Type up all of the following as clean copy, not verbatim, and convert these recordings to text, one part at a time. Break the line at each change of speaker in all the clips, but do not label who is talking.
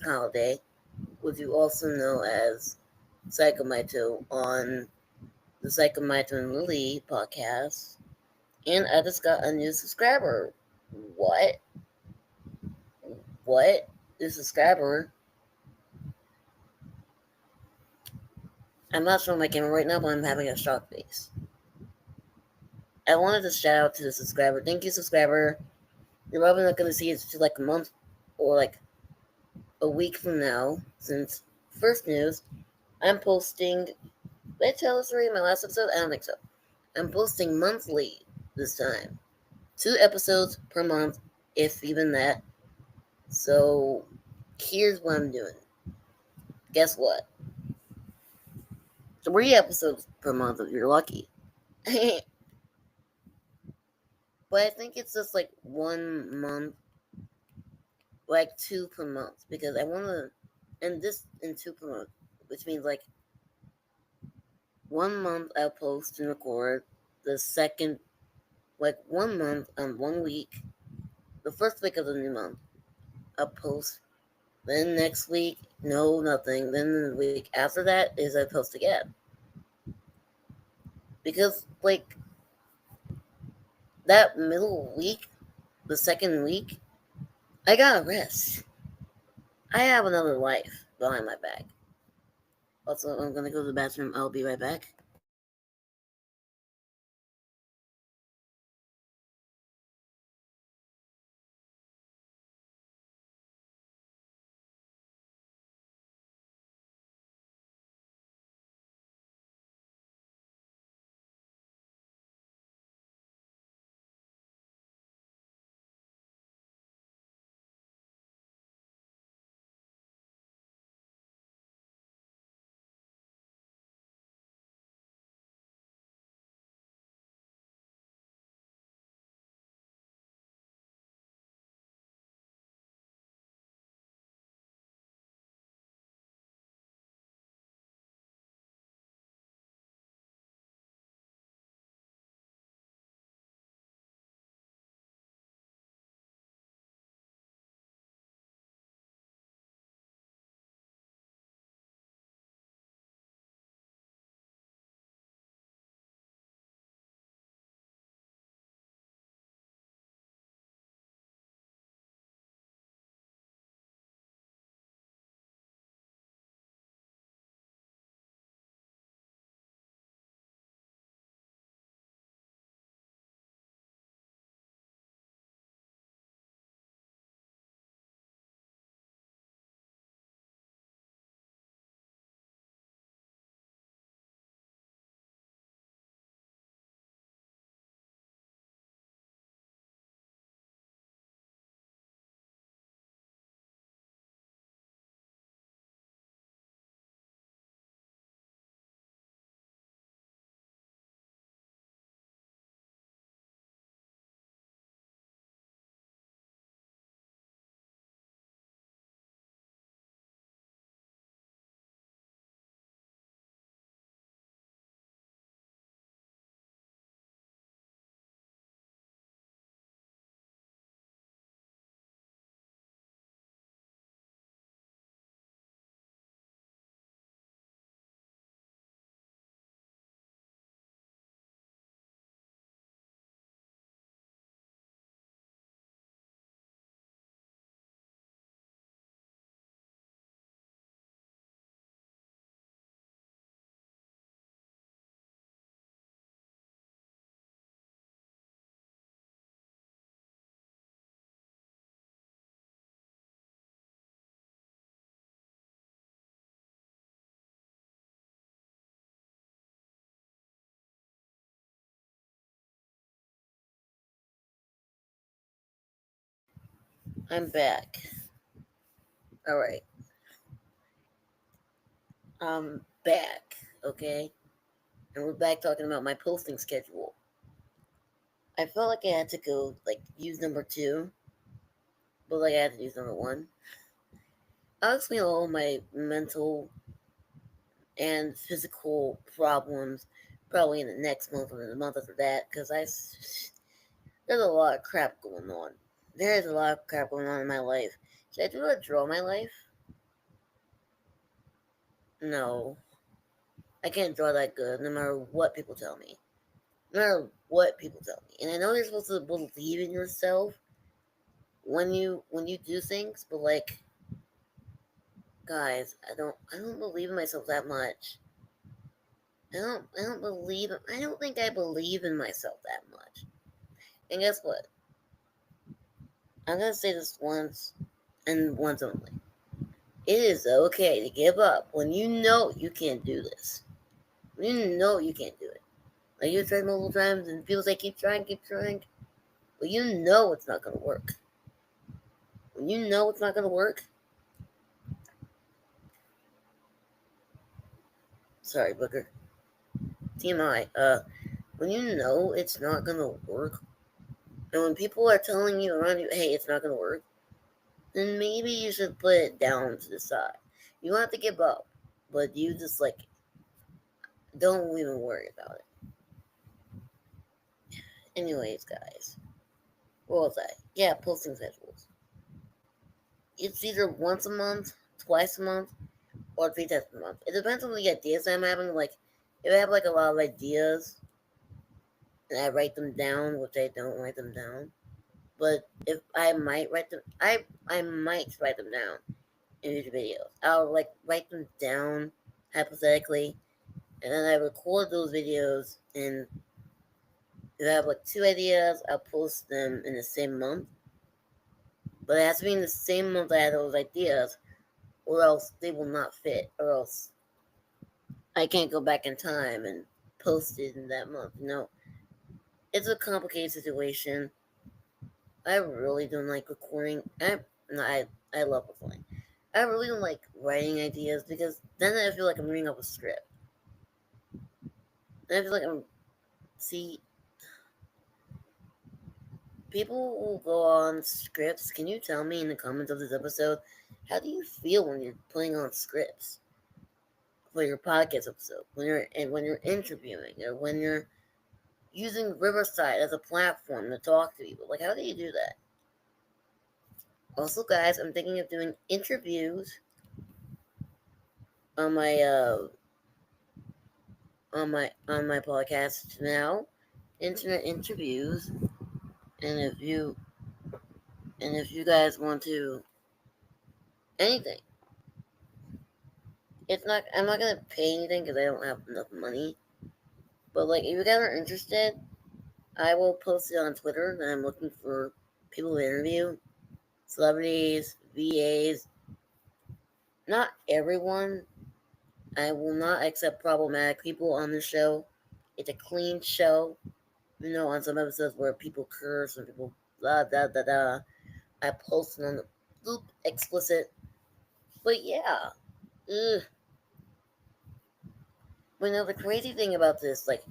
Holiday, which you also know as Psychomito on the Psychomito and Lily podcast. And I just got a new subscriber. What? What? New subscriber? I'm not showing my camera right now, but I'm having a shock face. I wanted to shout out to the subscriber. Thank you, subscriber. You're probably not going to see it to like a month or like a week from now, since first news, I'm posting. Did I tell this already in my last episode? I don't think so. I'm posting monthly this time. 2 episodes per month, if even that. So here's what I'm doing. Guess what? 3 episodes per month if you're lucky. But I think it's just like 1 month, like 2 per month, because I want to, and this in 2 per month, which means like 1 month I'll post and record. The second, like 1 month, 1 week, the first week of the new month, I'll post. Then next week, no, nothing. Then the week after that is I post again. Because, like, that middle week, the second week, I gotta rest. I have another life behind my back. Also, I'm gonna go to the bathroom. I'll be right back. I'm back. Alright. I'm back, okay? And we're back talking about my posting schedule. I felt like I had to go, like, use number two, but, like, I had to use number one. I'll explain all my mental and physical problems probably in the next month or the month after that, because there's a lot of crap going on. There is a lot of crap going on in my life. Should I do a draw my life? No. I can't draw that good no matter what people tell me. No matter what people tell me. And I know you're supposed to believe in yourself when you do things, but like guys, I don't believe in myself that much. I don't think I believe in myself that much. And guess what? I'm gonna say this once and once only. It is okay to give up when you know you can't do this. When you know you can't do it. Like you've tried multiple times and people say keep trying. But you know it's not gonna work. When you know it's not gonna work, sorry, Booker. TMI. When you know it's not gonna work, and when people are telling you around you, hey, it's not gonna work, then maybe you should put it down to the side. You don't have to give up, but you just like don't even worry about it. Anyways, guys, what was I? Yeah, posting schedules. It's either once a month, twice a month, or 3 times a month. It depends on the ideas I'm having. Like, if I have like a lot of ideas and I write them down, which I don't write them down, but if I might write them, I might write them down in future videos. I'll like write them down hypothetically, and then I record those videos. And if I have like 2 ideas, I'll post them in the same month. But it has to be in the same month I had those ideas, or else they will not fit, or else I can't go back in time and post it in that month. No, it's a complicated situation. I really don't like recording. I love recording. I really don't like writing ideas because then I feel like I'm reading off a script. And I feel like I'm see people will go on scripts. Can you tell me in the comments of this episode how do you feel when you're putting on scripts for your podcast episode? When you're interviewing or when you're using Riverside as a platform to talk to people. Like how do you do that? Also, guys, I'm thinking of doing interviews on my podcast now, internet interviews, and if you guys want to anything, I'm not gonna pay anything because I don't have enough money. But like, if you guys are interested, I will post it on Twitter that I'm looking for people to interview, celebrities, VAs. Not everyone. I will not accept problematic people on the show. It's a clean show. On some episodes where people curse and people blah blah blah blah. I posted on the loop explicit. But yeah. Ugh. But the crazy thing about this, like,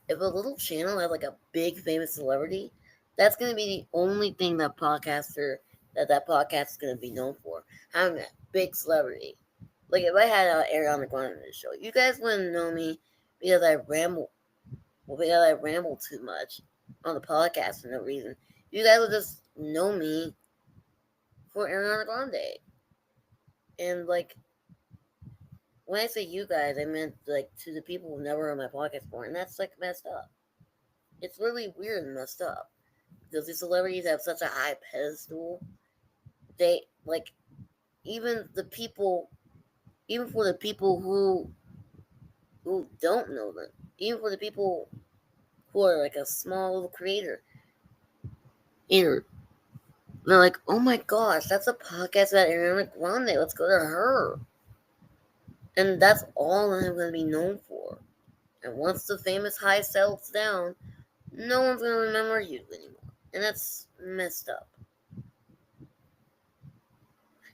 if a little channel has like a big famous celebrity, that's gonna be the only thing that podcast is gonna be known for. Having a big celebrity. Like if I had Ariana Grande on the show, you guys wouldn't know me because I ramble. Well, because I ramble too much on the podcast for no reason. You guys would just know me for Ariana Grande. And like when I say you guys, I meant like to the people who never heard my podcast before, and that's like messed up. It's really weird and messed up because these celebrities have such a high pedestal. They like even the people, even for the people who don't know them, even for the people who are like a small little creator, they're like, oh my gosh, that's a podcast about Ariana Grande. Let's go to her. And that's all I'm going to be known for. And once the famous high settles down, no one's going to remember you anymore. And that's messed up.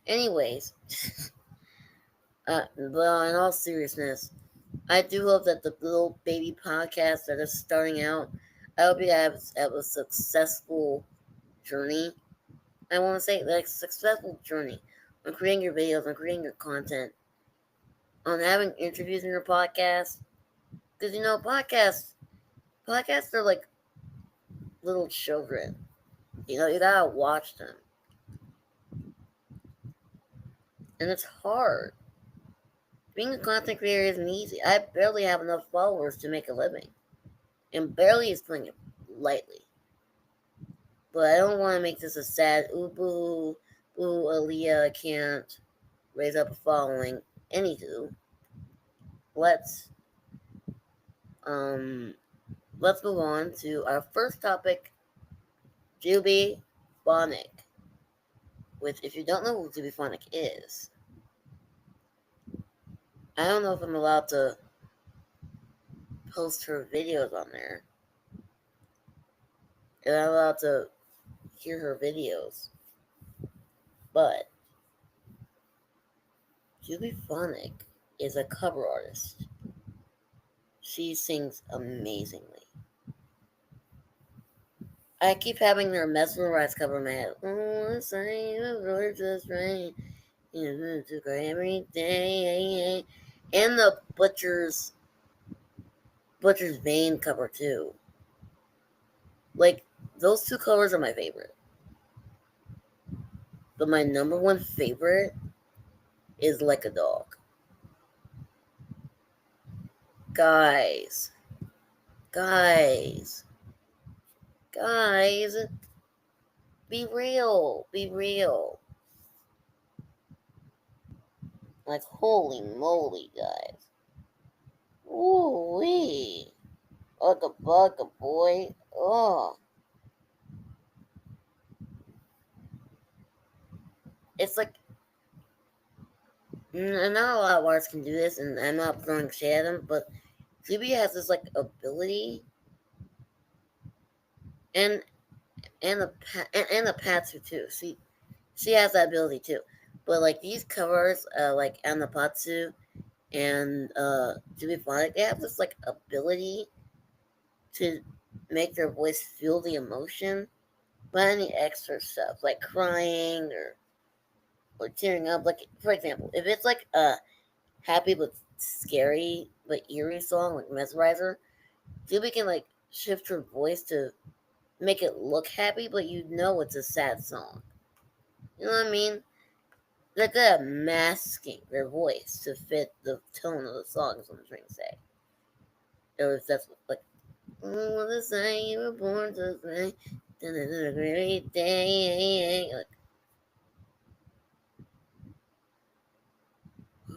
Anyways, but in all seriousness, I do hope that the little baby podcasts that are starting out, I hope you have a successful journey. I want to say, like, successful journey on creating your videos, on creating your content, on having interviews in your podcast. Because, podcasts are like little children. You gotta watch them. And it's hard. Being a content creator isn't easy. I barely have enough followers to make a living. And barely is putting it lightly. But I don't want to make this a sad, ooh, boo, boo, Aaliyah can't raise up a following. Anywho, let's um let's move on to our first topic, Juby Phonic. Which, if you don't know who Juby Phonic is, I don't know if I'm allowed to post her videos on there. And I'm allowed to hear her videos. But Juby Phonic is a cover artist. She sings amazingly. I keep having her mesmerized cover in my head. Oh, say the just right. You took every day. And the Butcher's Vein cover too. Like, those two covers are my favorite. But my number one favorite is Like a Dog. Guys. Guys. Guys. Be real. Be real. Like, holy moly, guys. Ooh wee. Ugga bugga boy. Oh. It's like, not a lot of artists can do this, and I'm not throwing shade at them, but Phoebe has this, like, ability, and a Patsu too. She has that ability too. But, like, these covers, like Anapatsu and Juby Phonic, they have this, like, ability to make their voice feel the emotion without any extra stuff, like crying or tearing up. Like, for example, if it's like a happy but scary but eerie song like Mesmerizer, Juby can, like, shift her voice to make it look happy, but you know it's a sad song. You know what I mean? They're good at masking their voice to fit the tone of the song, is what I'm trying to say. Or if that's like, oh, the say you were born to say, a great day. Like,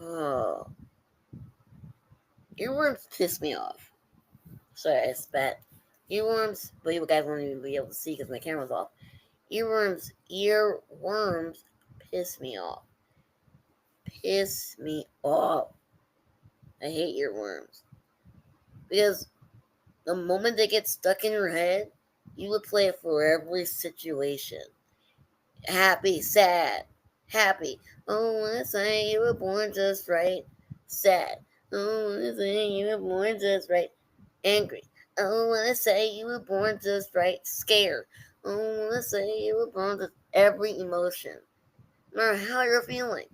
oh, earworms piss me off. Sorry, I spat. Earworms, but you guys won't even be able to see because my camera's off. Earworms piss me off. Piss me off. I hate earworms. Because the moment they get stuck in your head, you would play it for every situation. Happy, sad, happy. Oh, let's say you were born just right. Sad. Oh, let's say you were born just right. Angry. Oh, let's say you were born just right. Scared. Oh, let's say you were born just every emotion. No matter how you're feeling.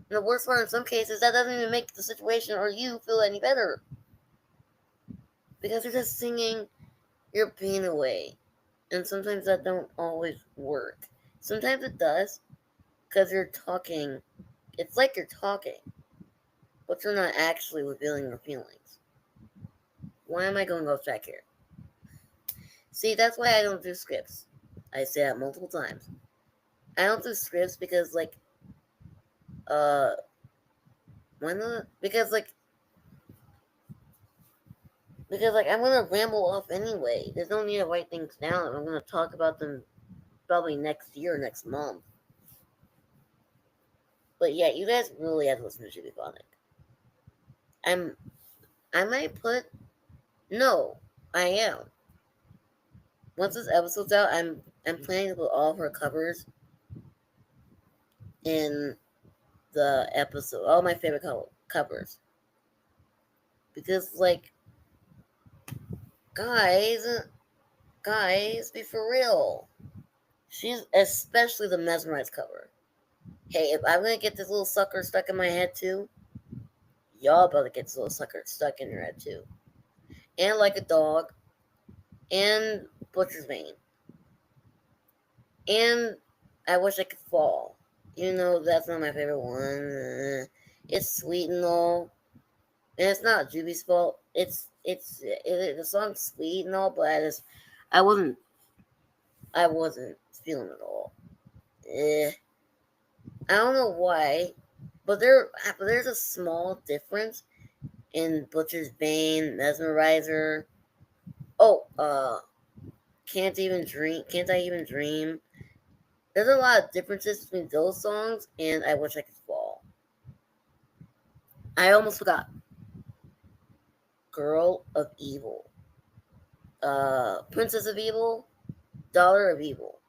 And the worst part, in some cases, that doesn't even make the situation or you feel any better. Because you're just singing your pain away. And sometimes that don't always work. Sometimes it does, because you're talking. It's like you're talking, but you're not actually revealing your feelings. Why am I going off track here? See, that's why I don't do scripts. I say that multiple times. I don't do scripts because, like, why not? Because I'm gonna ramble off anyway. There's no need to write things down. I'm gonna talk about them probably next year, next month. But yeah, you guys really have to listen to Juby Phonic. I might put, no, I am. Once this episode's out, I'm planning to put all of her covers in the episode. All my favorite covers. Because, like, guys, be for real. She's especially the mesmerized cover. Hey, if I'm gonna get this little sucker stuck in my head too, y'all better get this little sucker stuck in your head too. And Like a Dog, and Butcher's Vein, and I Wish I Could Fall. Even though that's not my favorite one. It's sweet and all, and it's not Juby's fault. The song's sweet and all, but I wasn't I wasn't feeling it all. Eh, I don't know why, but there's a small difference in Butcher's Bane, Mesmerizer. Oh, Can't I even dream? There's a lot of differences between those songs and I Wish I Could Fall. I almost forgot. Girl of Evil. Princess of Evil. Daughter of Evil.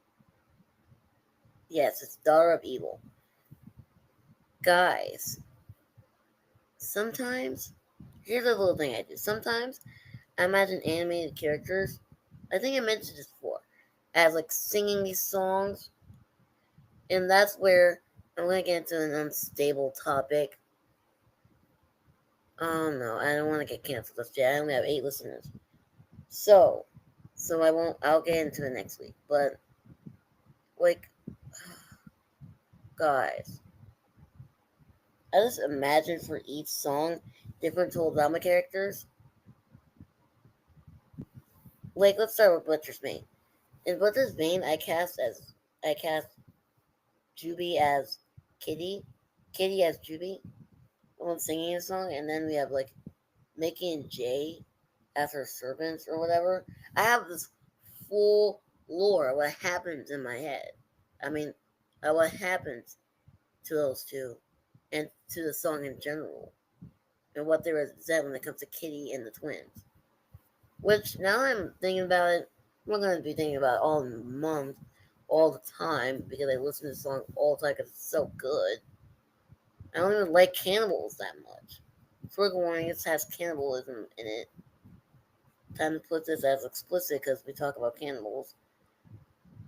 Yes, it's Daughter of Evil. Guys, sometimes, here's a little thing I do. Sometimes I imagine animated characters. I think I mentioned this before. As like singing these songs. And that's where I'm going to get into an unstable topic. Oh no, I don't want to get canceled just yet. I only have 8 listeners. So, I'll get into it next week. But, like, guys, I just imagine for each song different Toledama characters. Like, let's start with Butcher's Bane. In Butcher's Bane, I cast Juby as Kitty, Kitty as Juby, the one singing a song, and then we have like Mickey and Jay as her servants or whatever. I have this full lore of what happens in my head. I mean, what happens to those two and to the song in general, and what they represent when it comes to Kitty and the twins. Which now I'm thinking about it, I'm going to be thinking about it all month, all the time, because I listen to the song all the time because it's so good. I don't even like cannibals that much. Trigger warning, it has cannibalism in it. Time to put this as explicit because we talk about cannibals.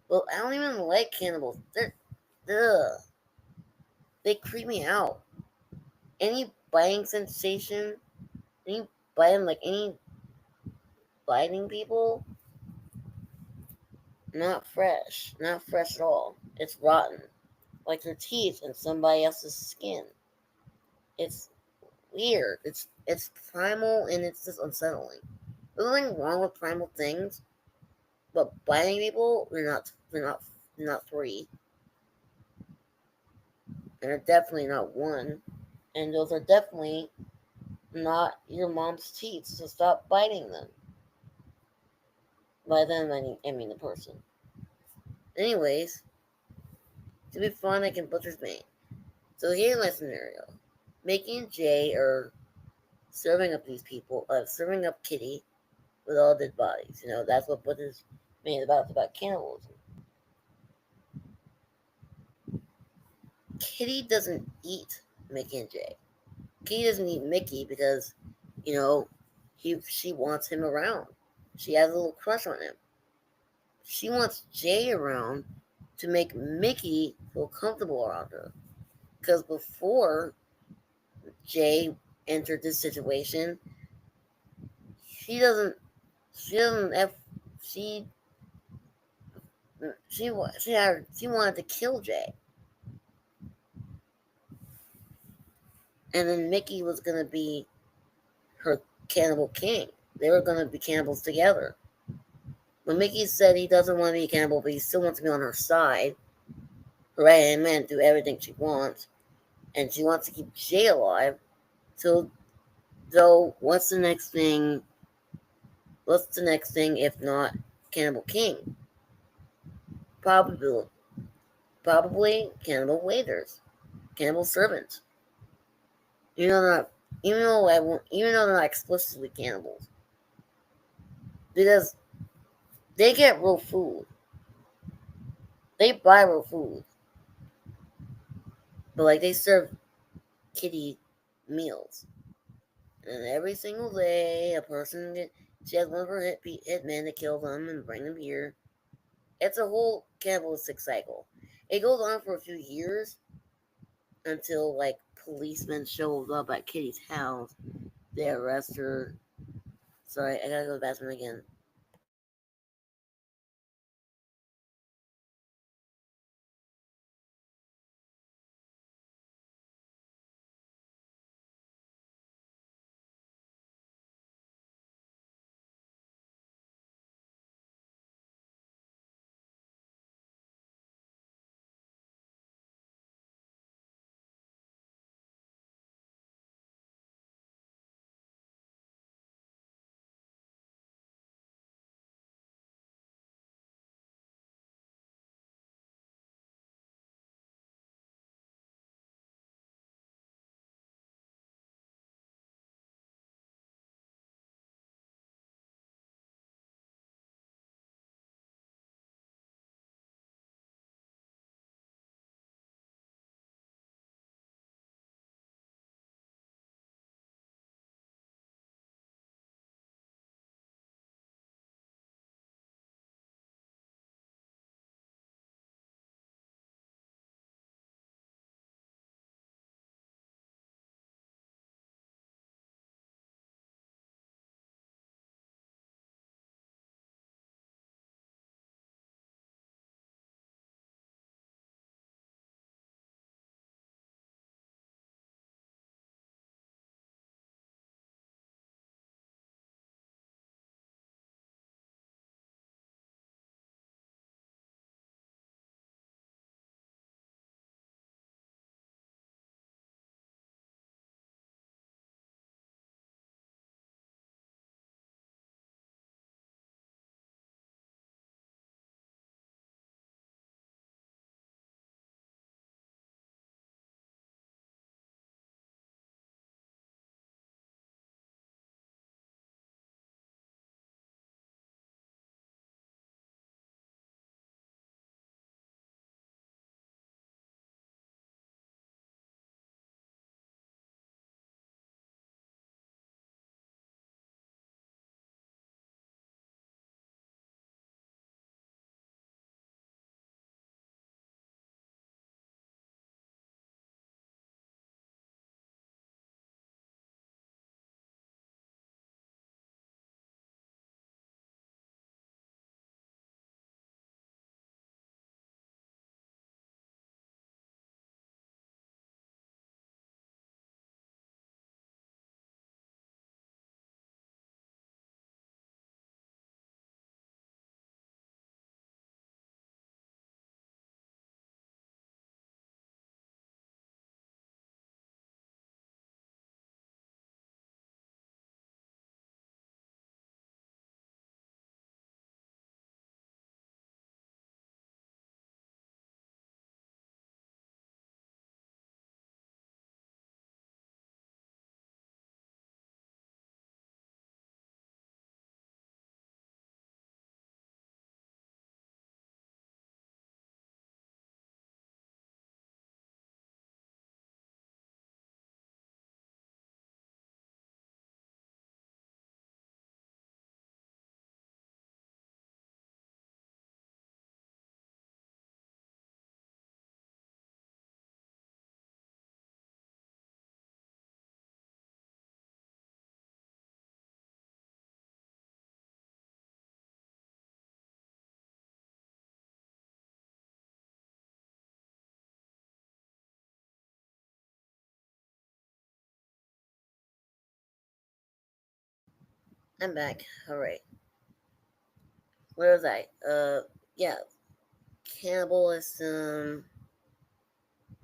Well, I don't even like cannibals. Ugh. They creep me out. Any biting sensation, any any biting people, not fresh at all. It's rotten, like their teeth in somebody else's skin. It's weird. It's primal and it's just unsettling. There's nothing wrong with primal things, but biting people, they're not free. And they're definitely not one. And those are definitely not your mom's teeth, so stop biting them. By them, I mean the person. Anyways, to be fun, I can Butcher's Bane. So here's my scenario. Mickey and Jay are serving up these people, serving up Kitty with all dead bodies. That's what Butcher's Bane is about. It's about cannibalism. Kitty doesn't eat Mickey and Jay. Kitty doesn't eat Mickey because, you know, she wants him around. She has a little crush on him. She wants Jay around to make Mickey feel comfortable around her. Because before Jay entered this situation, she doesn't. She doesn't have. She wanted to kill Jay, and then Mickey was gonna be her cannibal king. They were gonna be cannibals together. But Mickey said he doesn't want to be a cannibal, but he still wants to be on her side. Right hand man, do everything she wants, and she wants to keep Jay alive. So what's the next thing? What's the next thing if not Cannibal King? Probably, probably cannibal waiters, cannibal servants. You know they're not, even though they're not explicitly cannibals, because they get real food. They buy real food, but like they serve Kitty meals, and every single day she has one of her hitmen to kill them and bring them here. It's a whole cannibalistic cycle. It goes on for a few years until like policemen show up at Kitty's house. They arrest her. Sorry, I gotta go to the bathroom again. I'm back. Alright. Where was I? Yeah. Cannibalism,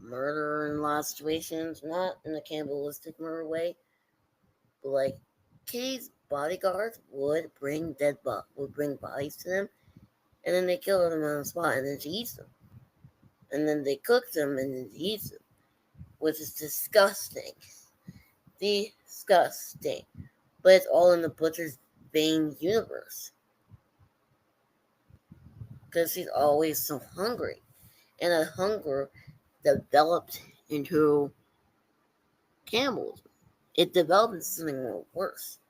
murder in a lot of situations. Not in a cannibalistic murder way, but like Kitty's bodyguards would bring bodies to them, and then they kill them on the spot, and then she eats them. And then they cook them, and then she eats them, which is disgusting. Disgusting. But it's all in the Butcher's Bane universe. Because she's always so hungry. And that hunger developed into cannibalism. It developed into something more worse.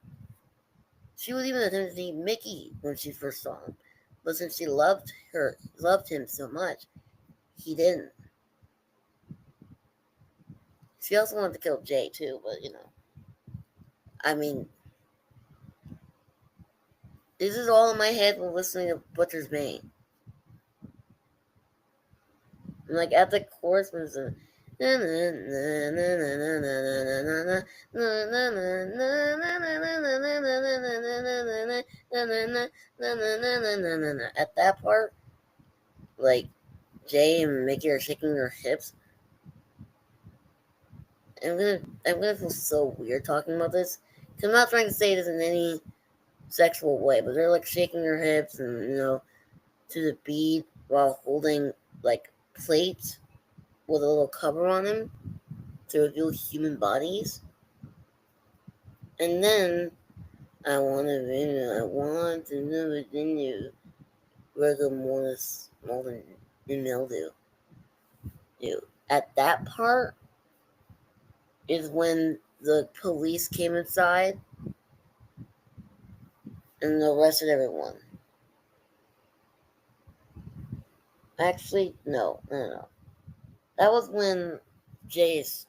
She would even attempt to eat Mickey when she first saw him. But since she loved him so much, he didn't. She also wanted to kill Jay too, but I mean, this is all in my head when listening to Butcher's Bane. And like at the chorus was a at that part, like Jay and Mickey are shaking their hips. I'm gonna feel so weird talking about this. Cause I'm not trying to say this in any sexual way, but they're like shaking their hips and to the beat while holding like plates with a little cover on them to reveal human bodies. And then I want to know within you rigor mortis more than mildew. At that part is when the police came inside and arrested everyone. Actually, no. That was when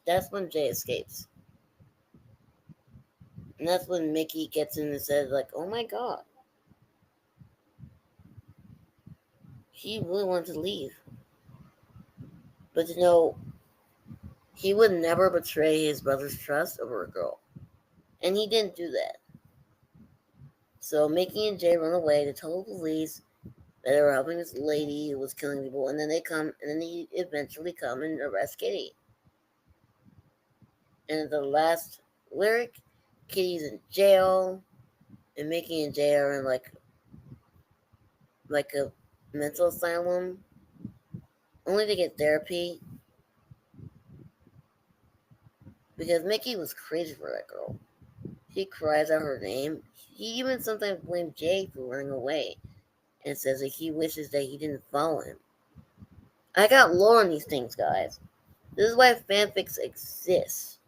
that's when Jay escapes. And that's when Mickey gets in and says, like, oh my god, he really wanted to leave. But he would never betray his brother's trust over a girl. And he didn't do that. So Mickey and Jay run away to tell the police that they were helping this lady who was killing people, and then they eventually come and arrest Kitty. And the last lyric, Kitty's in jail, and Mickey and Jay are in like a mental asylum, only to get therapy because Mickey was crazy for that girl. He cries out her name. He even sometimes blames Jay for running away and says that he wishes that he didn't follow him. I got lore on these things, guys. This is why fanfics exist.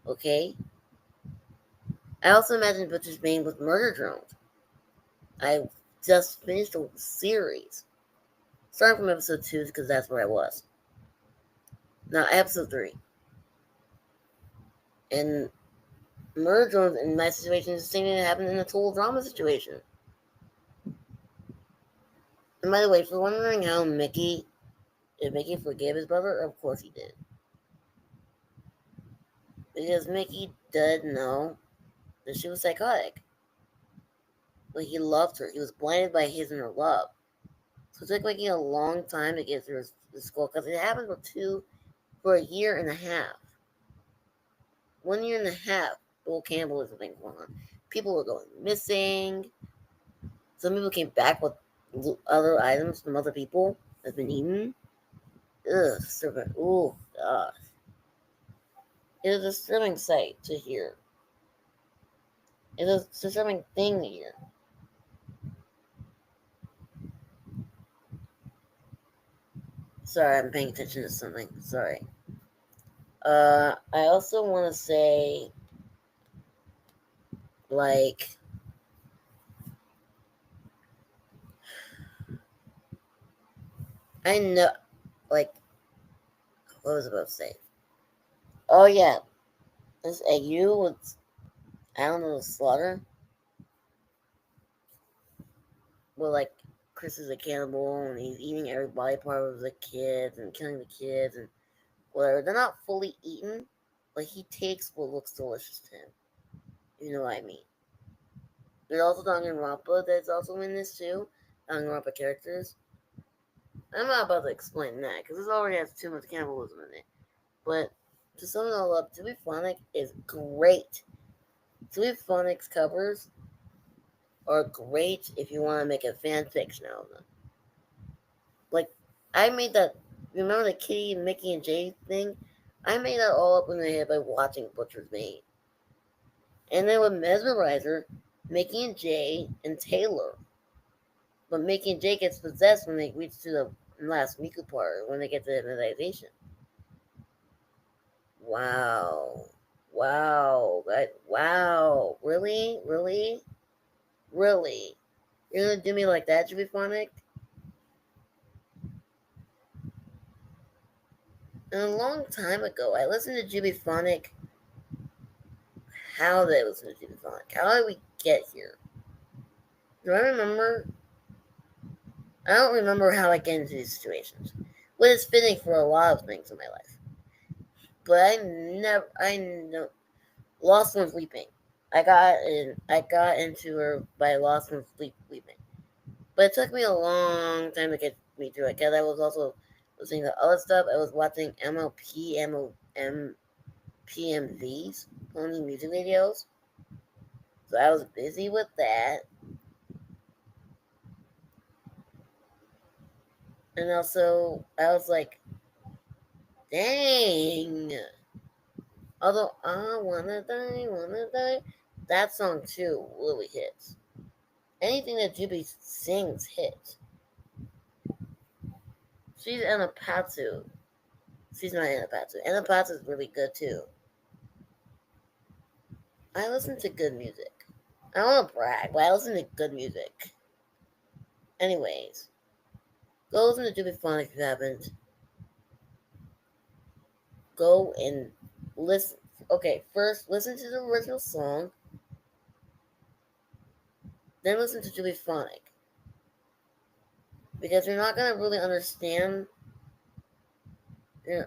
Okay? I also imagine Butcher's Bane with murder drones. I just finished a series. Starting from episode 2 because that's where I was. Now, episode 3. And murder drones in my situation is the same thing that happened in a total drama situation. And by the way, if you're wondering how if Mickey forgave his brother, of course he did. Because Mickey did know that she was psychotic. But he loved her. He was blinded by his and her love. So it took Mickey a long time to get through the school because it happened for a year and a half. 1 year and a half, the whole cannibalism thing going on. People were going missing. Some people came back with other items from other people that's been eaten. Ugh, disturbing. Oh, God. It is a disturbing sight to hear. It is a disturbing thing to hear. Sorry, I'm paying attention to something. Sorry. I also want to say, like, I know, like, what was I about to say? Oh, yeah. This AU with, I don't know, Slaughter. Well, like, Chris is a cannibal and he's eating every body part of the kids and killing the kids and whatever. They're not fully eaten, but he takes what looks delicious to him. You know what I mean? There's also Danganronpa that's also in this too. Danganronpa characters. I'm not about to explain that because this already has too much cannibalism in it. But to sum it all up, Phonic is great. Phonic's covers are great if you want to make a fan fiction out of them. Like, I made that. Remember the Kitty, Mickey, and Jay thing? I made that all up in my head by watching Butcher's Made. And then with Mesmerizer, Mickey and Jay and Taylor. But Mickey and Jay gets possessed when they reach to the last Miku part, when they get to hypnotization. Wow. Wow. Wow. Really? Really? Really? You're gonna do me like that, Phonic? And a long time ago, I listened to Phonic. How did I listen to Phonic? How did we get here? Do I remember? I don't remember how I get into these situations. But it's fitting for a lot of things in my life. But I know, Lost One Sleeping. I got into her by Lost One Sleeping. But it took me a long time to get me through it because I was also listening to other stuff. I was watching PMVs, Pony music videos. So I was busy with that. And also, I was like, dang. Although, I wanna die, that song too really hits. Anything that Juby sings hits. She's Anapatsu. She's not Anapatsu. Anapatsu is really good too. I listen to good music. I don't want to brag, but I listen to good music. Anyways, go listen to Juby Phonic if you haven't. Go and listen. Okay, first listen to the original song, then listen to Juby Phonic. Because you're not going to really understand. I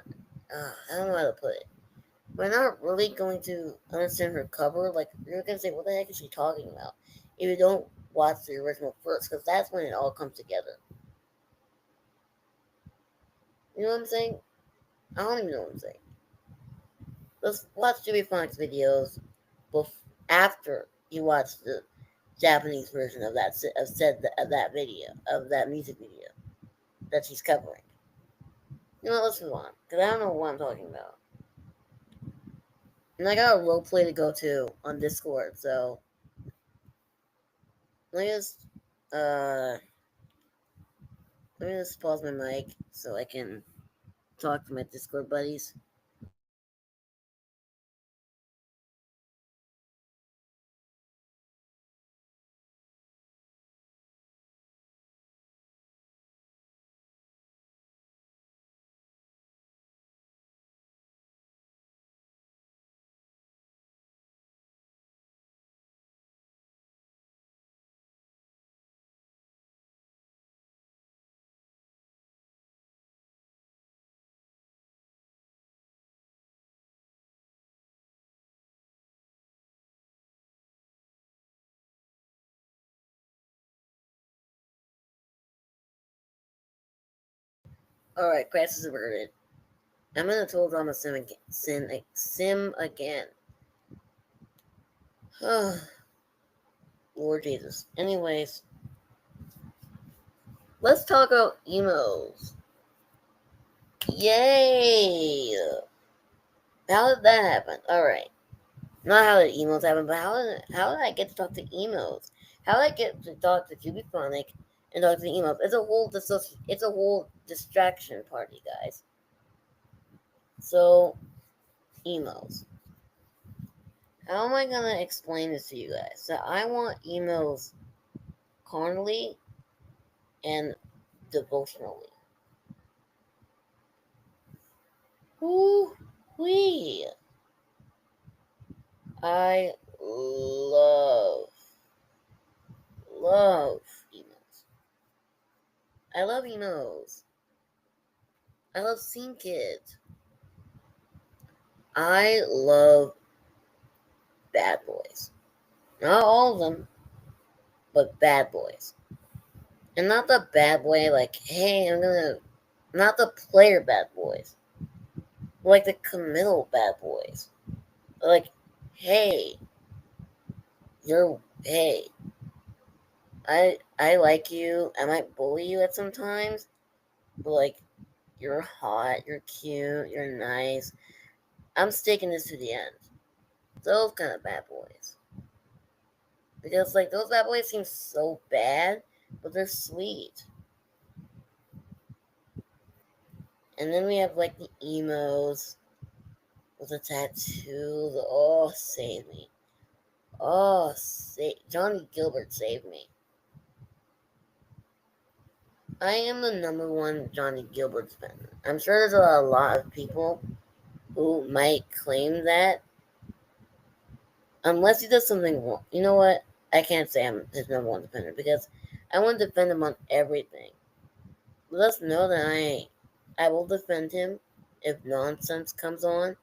don't know how to put it. We're not really going to understand her cover. Like, you're going to say, what the heck is she talking about? If you don't watch the original first, because that's when it all comes together. You know what I'm saying? I don't even know what I'm saying. Let's watch Jimmy Fox videos after you watch the Japanese version of that video, of that music video that she's covering. You know, let's move on, because I don't know what I'm talking about. And I got a role play to go to on Discord, so let me just uh let me just pause my mic so I can talk to my Discord buddies. Alright, crisis averted. I'm in a total drama sim again. Lord Jesus. Anyways, let's talk about emos. Yay! How did that happen? Alright. Not how did emos happen, but how did I get to talk to emos? How did I get to talk to Jubiphonic and talk to the emos? It's a whole distraction party, guys. So, emos. How am I gonna explain this to you guys? So I want emos carnally and devotionally. Woo wee! I love emos. I love emos. I love scene kids. I love bad boys. Not all of them. but bad boys. And not the bad boy like, hey, not the player bad boys. Like the committal bad boys. Like, hey, hey, I like you. I might bully you at some times, but like, you're hot, you're cute, you're nice. I'm sticking this to the end. Those kind of bad boys. Because like those bad boys seem so bad, but they're sweet. And then we have like the emos with the tattoos. Oh, save me. Oh, Johnny Gilbert saved me. I am the number one Johnny Gilbert fan. I'm sure there's a lot of people who might claim that, unless he does something wrong. You know what? I can't say I'm his number one defender because I want to defend him on everything. Let us know that I will defend him if nonsense comes on.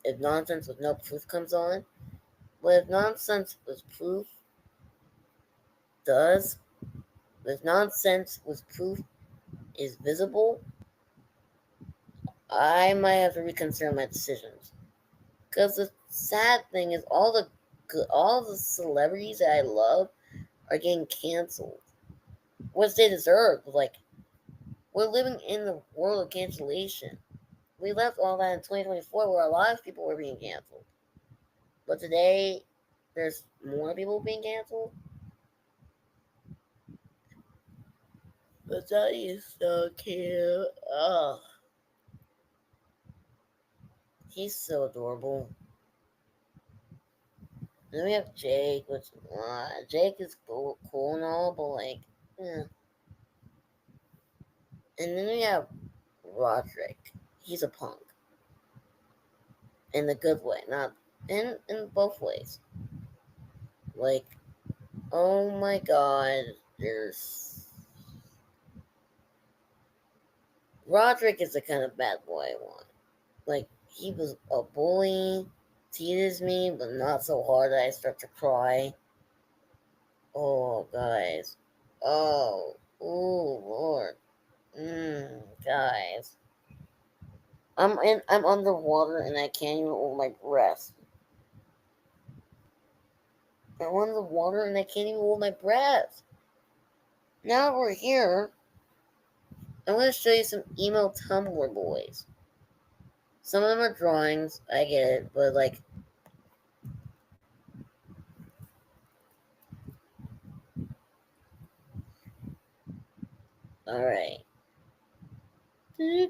If nonsense with no proof comes on. But if nonsense with proof does, if nonsense with proof is visible, I might have to reconsider my decisions. Because the sad thing is, all the celebrities that I love are getting canceled, which they deserve. Like, we're living in the world of cancellation. We left all that in 2024, where a lot of people were being canceled, but today there's more people being canceled. But that is so cute. Oh, he's so adorable. Then we have Jake, which Jake is cool and all, but like, yeah. And then we have Roderick. He's a punk in the good way, not in both ways. Like, oh my god, there's Roderick is the kind of bad boy I want. Like, he was a bully, teases me, but not so hard that I start to cry. Oh, guys. Oh, oh, Lord. Guys. I'm underwater and I can't even hold my breath. I'm underwater and I can't even hold my breath. Now that we're here, I'm going to show you some emo Tumblr boys. Some of them are drawings, I get it, but like, alright. Just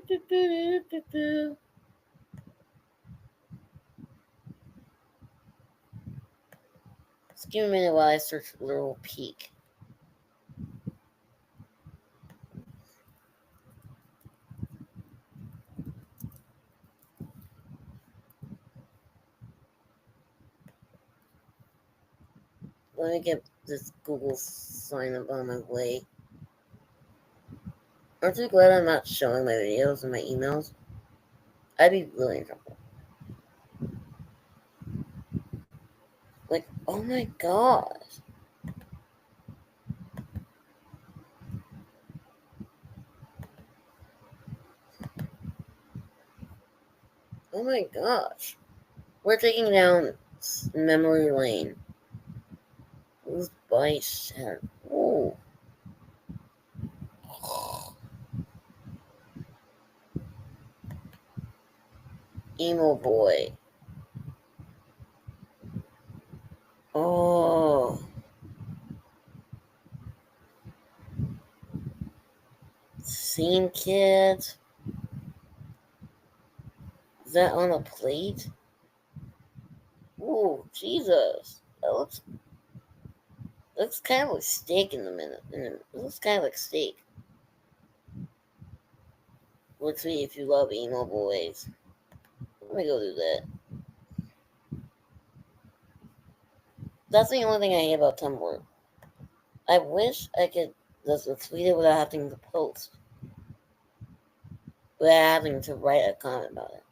give me a minute while I search for Little Peak. Let me get this Google sign up on my way. Aren't you glad I'm not showing my videos and my emails? I'd be really in trouble. Like, oh my gosh. Oh my gosh. We're taking down memory lane. Who's by Shadow? Ooh. Emo boy. Oh. Scene kids. Is that on a plate? Ooh, Jesus. That looks kind of like steak in the minute. It looks kind of like steak. Let's see if you love emo boys. Let me go do that. That's the only thing I hate about Tumblr. I wish I could just tweet it without having to post. Without having to write a comment about it.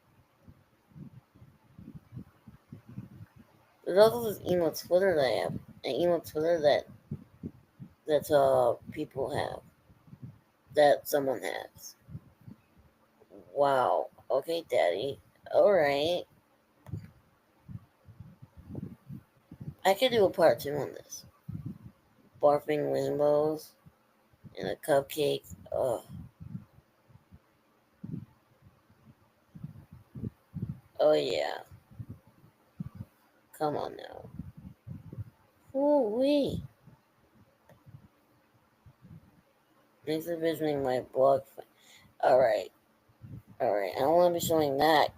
There's also this emo Twitter that I have. An emo Twitter that that people have, that someone has. Wow. Okay, Daddy. All right. I could do a part two on this. Barfing rainbows and a cupcake. Oh yeah. Come on now. Ooh wee. Thanks for visiting my blog. Alright. Alright. I don't want to be showing that.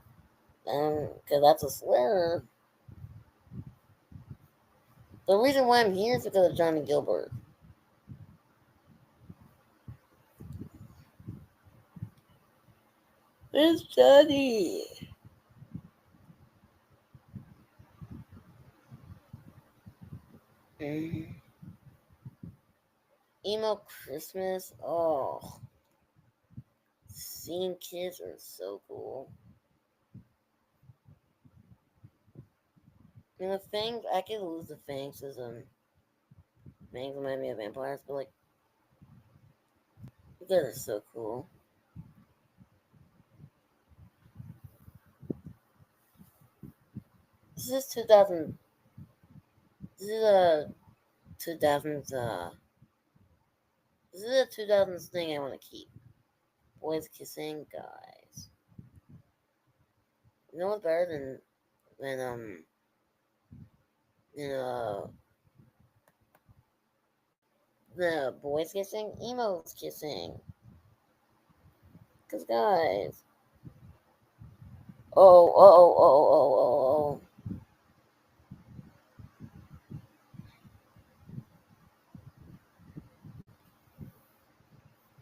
Because that's a slur. The reason why I'm here is because of Johnny Gilbert. It's Johnny. Mm. Emo Christmas. Oh. Seeing kids are so cool. And the fangs, I could lose the fangs because fangs remind me of vampires, but like, you guys are so cool. This is 2000. This is a 2000s. This is a 2000s thing I want to keep. Boys kissing guys. You know what's better than the boys kissing? Emos kissing. Cause guys. Oh.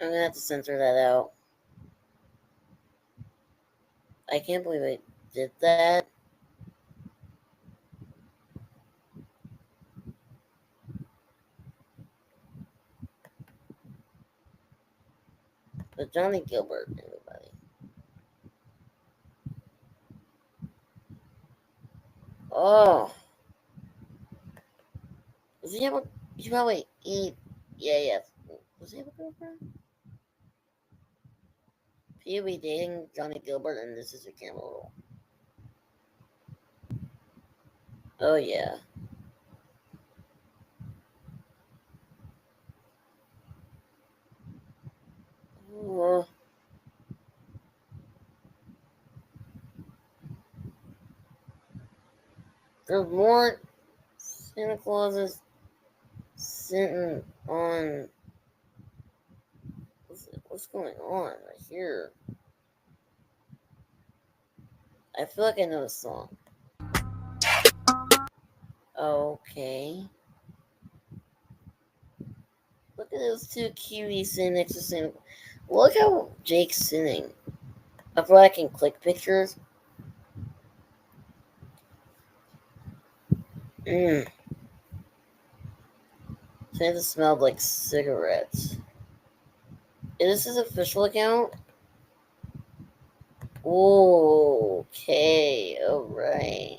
I'm gonna have to censor that out. I can't believe I did that. But Johnny Gilbert, everybody. Oh. Does he have a. He probably eat. Yeah, yes. Does he have a girlfriend? He be dating Johnny Gilbert, and this is a camera roll. Oh, yeah. Oh, there's more Santa Clauses sitting on. What's going on right here? I feel like I know the song. Okay. Look at those two cuties sitting next to Santa. Look how Jake's sitting. I feel like I can click pictures. Mmm. Santa smelled like cigarettes. Is this his official account? Okay, alright.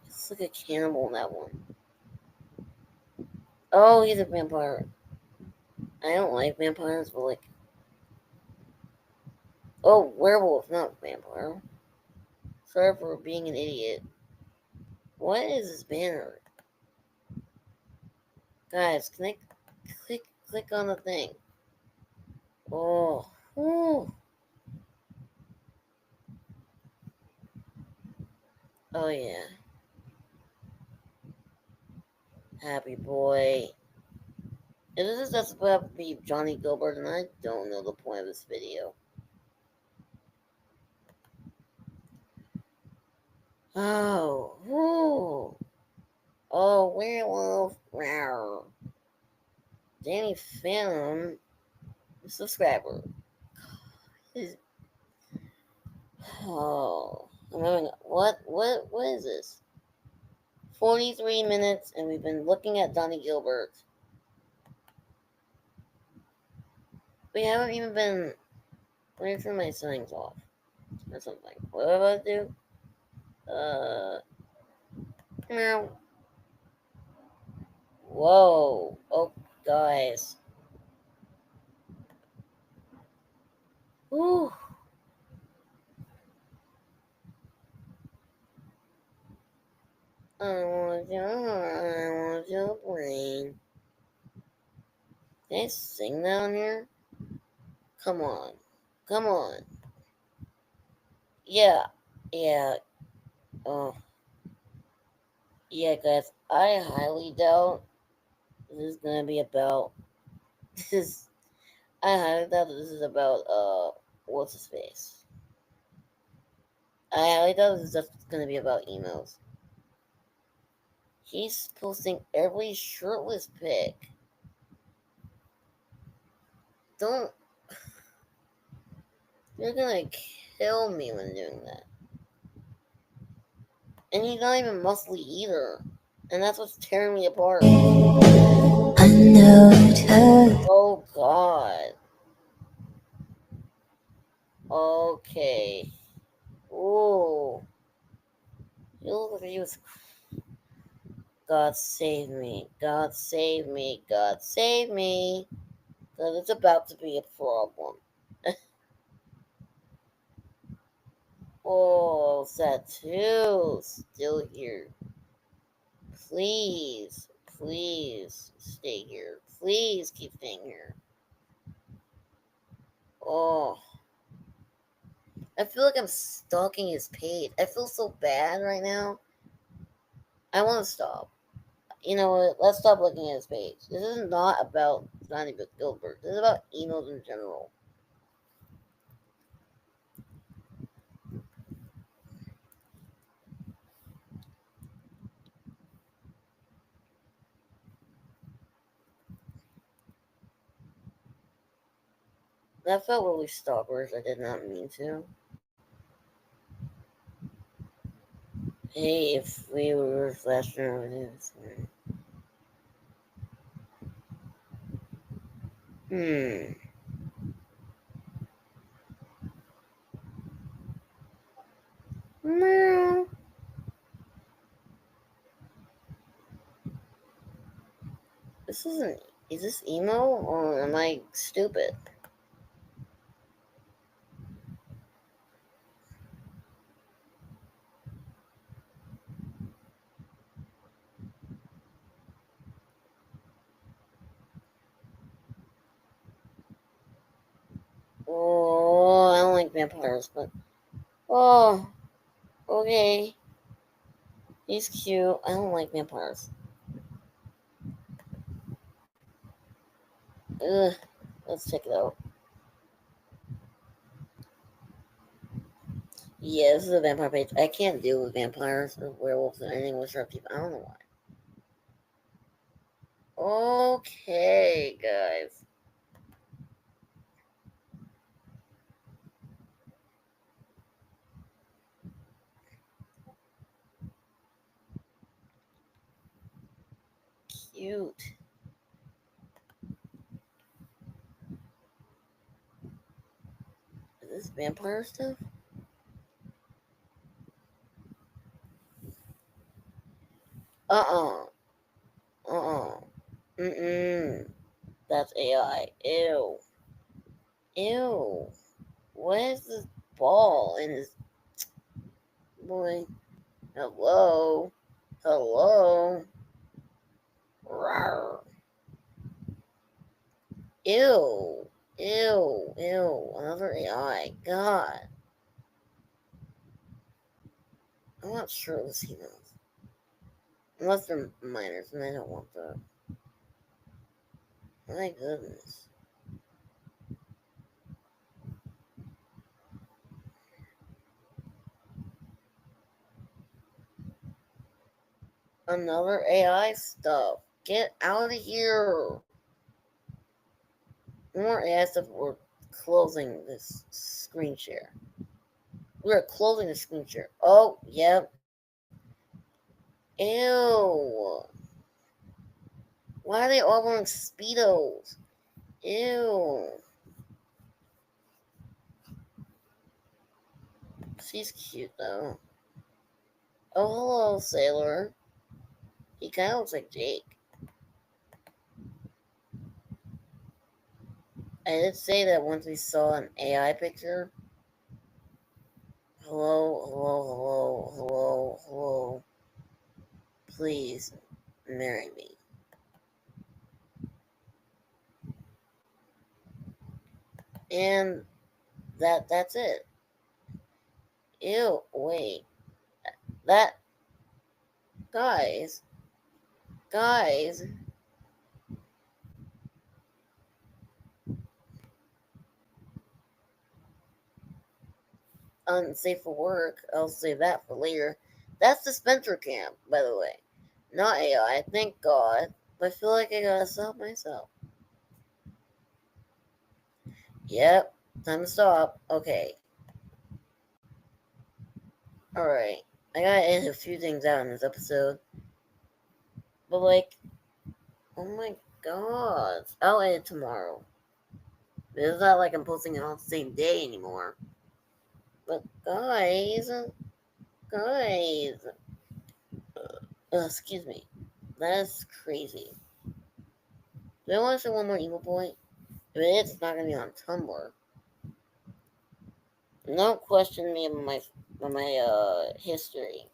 It's like a cannibal in that one. Oh, he's a vampire. I don't like vampires, but like. Oh, werewolf, not vampire. Sorry for being an idiot. What is this banner? Guys, can I click on the thing? Oh, ooh. Oh yeah. Happy boy. And this is just about to be Johnny Gilbert, and I don't know the point of this video. Oh, ooh. Oh, werewolf. Rawr. Danny Phantom, subscriber. Oh, I'm having what is this? 43 minutes, and we've been looking at Johnny Gilbert. We haven't even been. Let me turn my settings off or something. What do I do? Uh, meow. Whoa. Oh, guys. Ooh. I want your brain. Can I sing down here? Come on. Come on. Yeah. Yeah. Oh. Yeah, guys. I highly doubt this is gonna be about. This is. I highly doubt that this is about. What's his face? I highly doubt this is just gonna be about emails. He's posting every shirtless pic. Don't. You're gonna kill me when doing that. And he's not even muscly either. And that's what's tearing me apart. Oh god. Okay. Ooh. You look like he was. God save me. God save me. God save me. Because it's about to be a problem. Oh, tattoo. Still here. Please. Please stay here. Please keep staying here. Oh. I feel like I'm stalking his page. I feel so bad right now. I want to stop. You know what? Let's stop looking at his page. This is not about Johnny Gilbert. This is about emails in general. That felt really stalkerish. I did not mean to. Hey, if we were flashing over this. Hmm. Meow. This isn't. Is this emo or am I stupid? Oh, I don't like vampires, but. Oh, okay. He's cute. I don't like vampires. Ugh. Let's check it out. Yeah, this is a vampire page. I can't deal with vampires or werewolves or anything with sharp teeth. I don't know why. Okay, guys. Cute. Is this vampire stuff? Uh-uh. Uh-uh. Mm-mm. That's AI. Ew. Ew. What is this ball in his boy? Hello? Hello? Rawr. Ew. Ew. Ew. Another AI. God. I'm not sure what he knows. Unless they're minors and I don't want that. My goodness. Another AI stuff. Get out of here. More AI stuff. We're closing this screen share. We're closing the screen share. Oh, yep. Ew. Why are they all wearing Speedos? Ew. She's cute though. Oh, hello, Sailor. He kind of looks like Jake. I did say that once we saw an AI picture. Hello, hello, hello, hello, hello. Please marry me. And that's it. Ew, wait. That guys, guys, unsafe for work. I'll save that for later. That's the Spencer camp, by the way. Not AI, thank God. But I feel like I gotta stop myself. Yep, time to stop. Okay. Alright. I gotta edit a few things out in this episode. But like, oh my god. I'll edit tomorrow. It's not like I'm posting it on the same day anymore. But guys, excuse me. That's crazy. Do I want to show one more evil point? If it is, it's not gonna be on Tumblr. Don't question me on my history.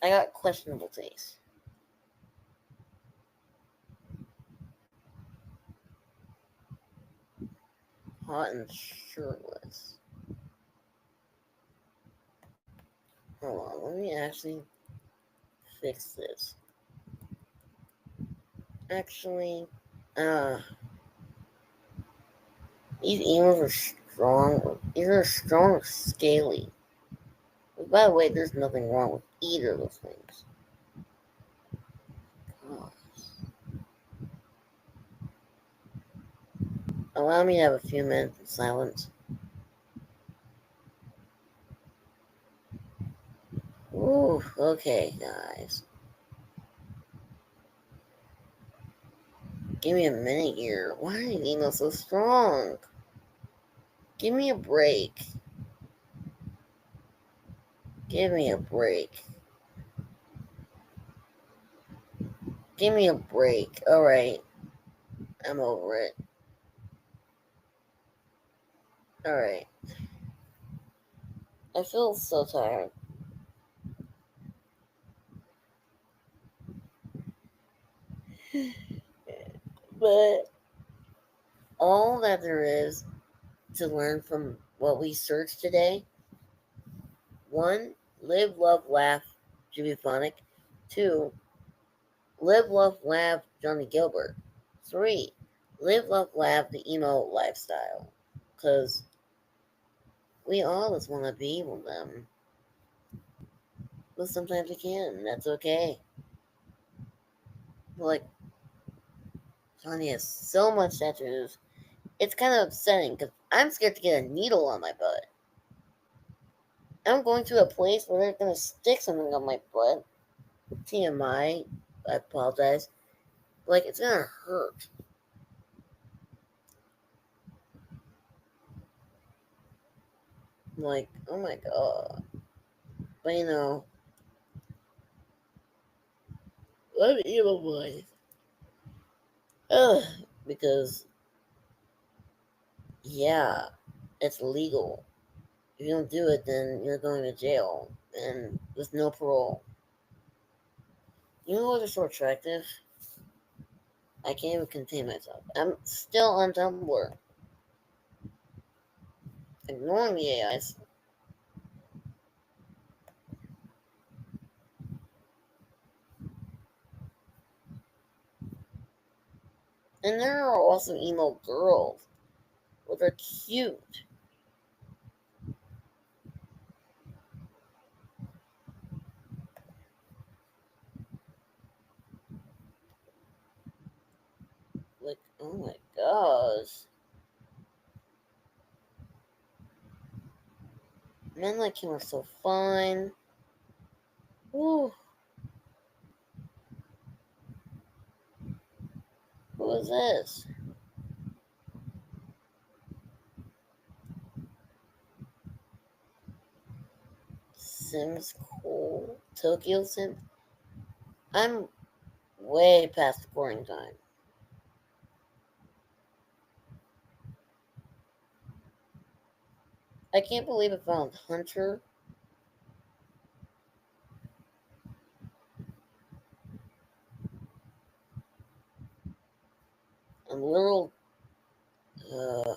I got questionable taste. Hot and shirtless. Hold on, let me actually fix this. Actually, uh, these emails are strong. Either strong or scaly. But by the way, there's nothing wrong with either of those things. God. Allow me to have a few minutes of silence. Ooh, okay, guys. Give me a minute here. Why are these emails so strong? Give me a break. Give me a break. Give me a break. Alright. I'm over it. Alright. I feel so tired. But all that there is to learn from what we searched today: one, live, love, laugh, Jimmy Phonic. Two, live, love, laugh, Johnny Gilbert. Three, live, love, laugh, the emo lifestyle. Because we all just want to be with them. But sometimes we can't, and that's okay. But like, Johnny has so much tattoos. It's kind of upsetting because I'm scared to get a needle on my butt. I'm going to a place where they're going to stick something on my butt. TMI. I apologize. Like, it's going to hurt. Like, oh my god. But you know, I'm evil boys. Ugh, because, yeah, it's legal. If you don't do it, then you're going to jail. And with no parole. You know what is so attractive? I can't even contain myself. I'm still on Tumblr. Ignoring the AIs. And there are also emo girls, which are cute. Like, oh my gosh. Men like him are so fine. Ooh, who is this? Sims cool. Tokyo Sims. I'm way past scoring time. I can't believe I found Hunter. I'm little. Uh,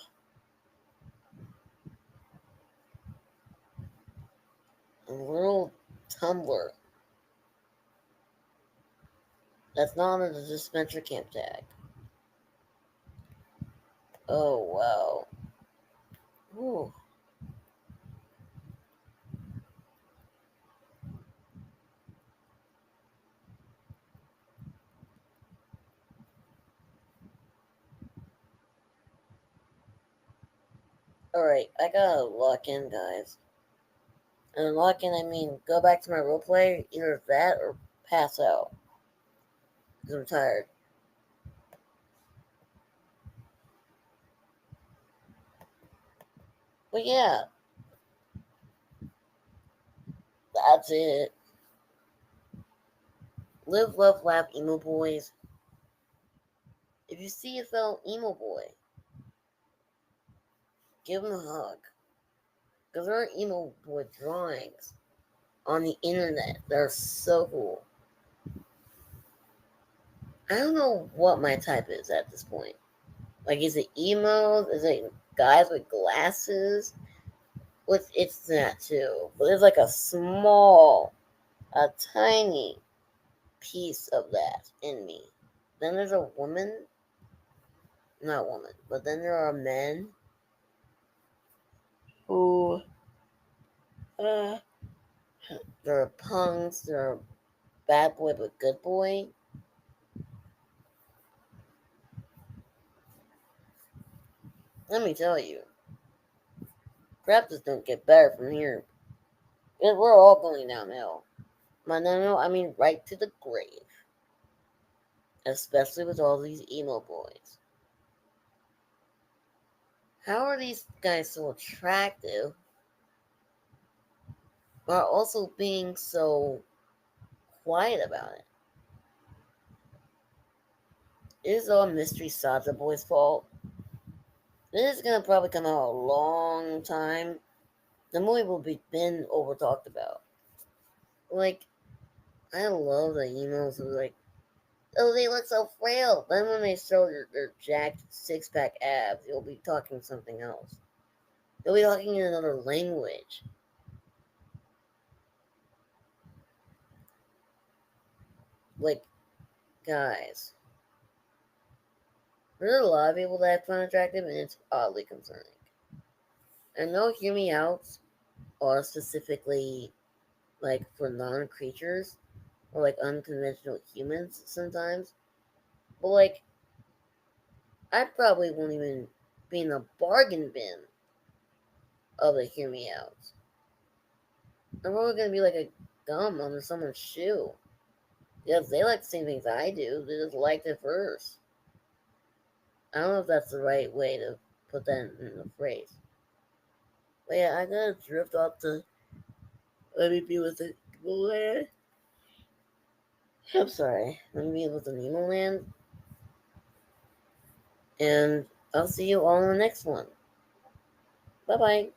I'm little Tumblr. That's not on the dispenser camp tag. Oh wow. Ooh. Alright, I gotta lock in, guys. And lock in, I mean go back to my roleplay, either that or pass out. Because I'm tired. But yeah, that's it. Live, love, laugh, emo boys. If you see a fellow emo boy, give him a hug. Because there are emo boy drawings on the internet that are so cool. I don't know what my type is at this point. Like, is it emo? Is it guys with glasses? It's that too. But there's like a tiny piece of that in me. Then there's a woman, not woman, but then there are men who, uh, there are punks, there are bad boy but good boy. Let me tell you, crap just don't get better from here. We're all going downhill. No, I mean right to the grave. Especially with all these emo boys. How are these guys so attractive while also being so quiet about it? It is all Mystery Saga Boy's fault. This is gonna probably come out a long time. The movie will be been over talked about. Like, I love the emos who like, oh, they look so frail. Then when they show their jacked six pack abs, you'll be talking something else. You'll be talking in another language. Like, guys, there's a lot of people that I find attractive, and it's oddly concerning. And no, hear me out, are specifically like for non creatures or like unconventional humans sometimes. But like, I probably won't even be in the bargain bin of the hear me out. I'm probably gonna be like a gum under someone's shoe. Because they like the same things I do, they just liked it first. I don't know if that's the right way to put that in a phrase. But yeah, I gotta drift off to let me be with the land. I'm sorry. Let me be with the Nemo land. And I'll see you all in the next one. Bye bye.